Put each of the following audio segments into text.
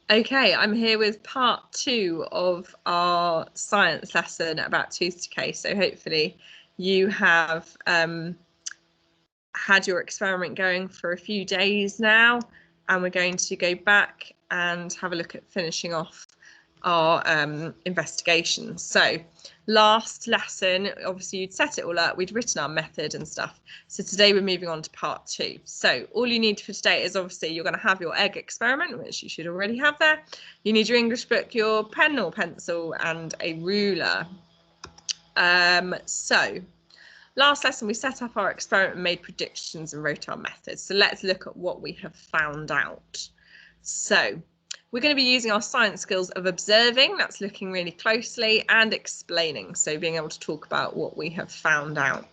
Okay, I'm here with part 2 of our science lesson about tooth decay. So hopefully you have had your experiment going for a few days now, and we're going to go back and have a look at finishing off our investigation. So last lesson, obviously you'd set it all up, we'd written our method and stuff. So today we're moving on to part 2. So all you need for today is obviously you're going to have your egg experiment, which you should already have there. You need your English book, your pen or pencil, and a ruler. So last lesson we set up our experiment and made predictions and wrote our methods. So let's look at what we have found out. So we're going to be using our science skills of observing, that's looking really closely, and explaining, so being able to talk about what we have found out.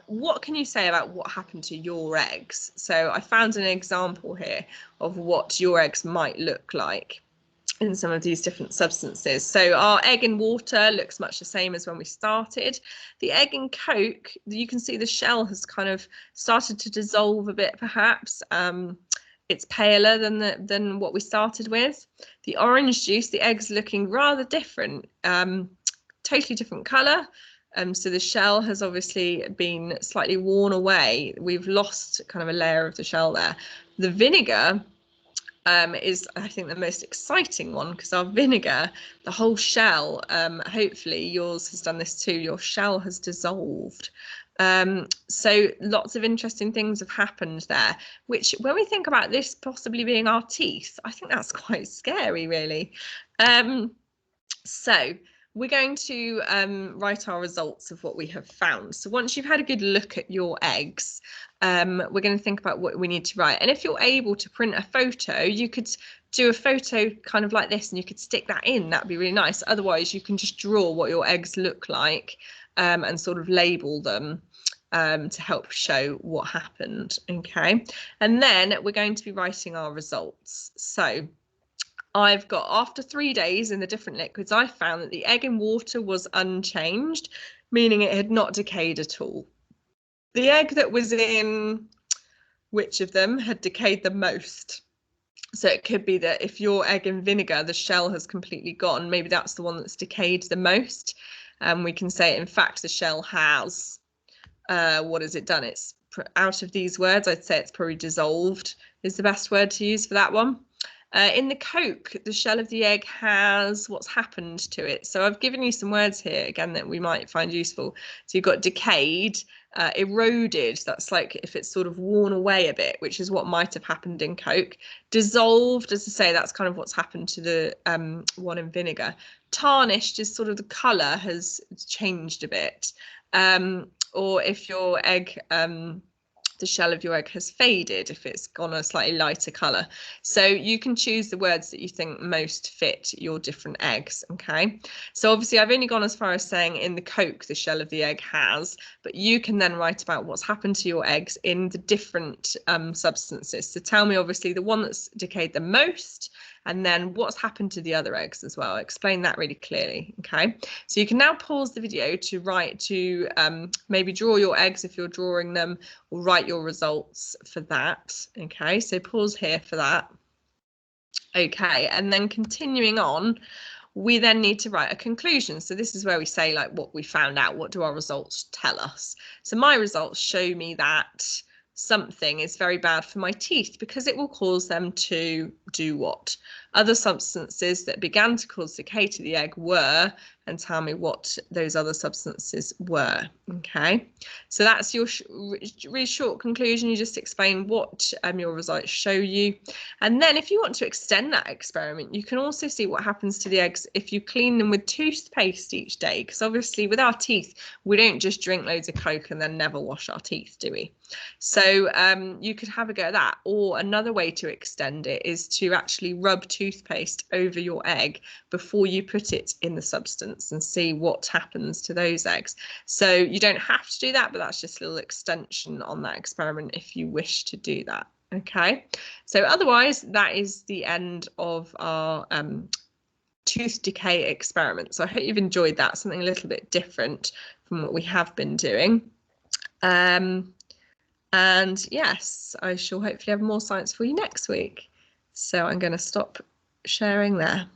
What can you say about what happened to your eggs? So I found an example here of what your eggs might look like in some of these different substances. So our egg in water looks much the same as when we started. The egg in Coke, you can see the shell has kind of started to dissolve a bit, perhaps. It's paler than what we started with. The orange juice, the egg's looking rather different, totally different colour. So the shell has obviously been slightly worn away. We've lost kind of a layer of the shell there. The vinegar is, I think, the most exciting one, because our vinegar, the whole shell, hopefully yours has done this too, your shell has dissolved. So lots of interesting things have happened there, which when we think about this possibly being our teeth, I think that's quite scary, really. So we're going to write our results of what we have found. So once you've had a good look at your eggs, we're going to think about what we need to write. And if you're able to print a photo, you could do a photo kind of like this and you could stick that in. That'd be really nice. Otherwise, you can just draw what your eggs look like and sort of label them to help show what happened. Okay, and then we're going to be writing our results. So I've got, after 3 days in the different liquids, I found that the egg in water was unchanged, meaning it had not decayed at all. The egg that was in which of them had decayed the most? So it could be that if your egg in vinegar, the shell has completely gone, maybe that's the one that's decayed the most. We can say, in fact, the shell has, what has it done? It's, out of these words, I'd say it's probably dissolved is the best word to use for that one. In the Coke, the shell of the egg has, what's happened to it? So I've given you some words here, again, that we might find useful. So you've got decayed, eroded, that's like if it's sort of worn away a bit, which is what might have happened in Coke. Dissolved, as I say, that's kind of what's happened to the one in vinegar. Tarnished is sort of the colour has changed a bit. Or if your egg, the shell of your egg has faded, if it's gone a slightly lighter colour. So you can choose the words that you think most fit your different eggs, okay? So obviously I've only gone as far as saying in the Coke the shell of the egg has, but you can then write about what's happened to your eggs in the different substances. So tell me obviously the one that's decayed the most, and then what's happened to the other eggs as well. Explain that really clearly, okay? So you can now pause the video to write, to maybe draw your eggs if you're drawing them, or write your results for that, okay? So pause here for that. Okay, and then continuing on, we then need to write a conclusion. So this is where we say like what we found out, what do our results tell us? So my results show me that something is very bad for my teeth because it will cause them to do what? Other substances that began to cause decay to the egg were, and tell me what those other substances were. Okay, so that's your really short conclusion. You just explain what your results show you. And then if you want to extend that experiment, you can also see what happens to the eggs if you clean them with toothpaste each day, because obviously with our teeth, we don't just drink loads of Coke and then never wash our teeth, do we? So you could have a go at that. Or another way to extend it is to actually rub toothpaste over your egg before you put it in the substance and see what happens to those eggs. So you don't have to do that, but that's just a little extension on that experiment if you wish to do that. Okay, so otherwise that is the end of our tooth decay experiment. So I hope you've enjoyed that, something a little bit different from what we have been doing. And yes, I shall hopefully have more science for you next week. So I'm going to stop sharing there.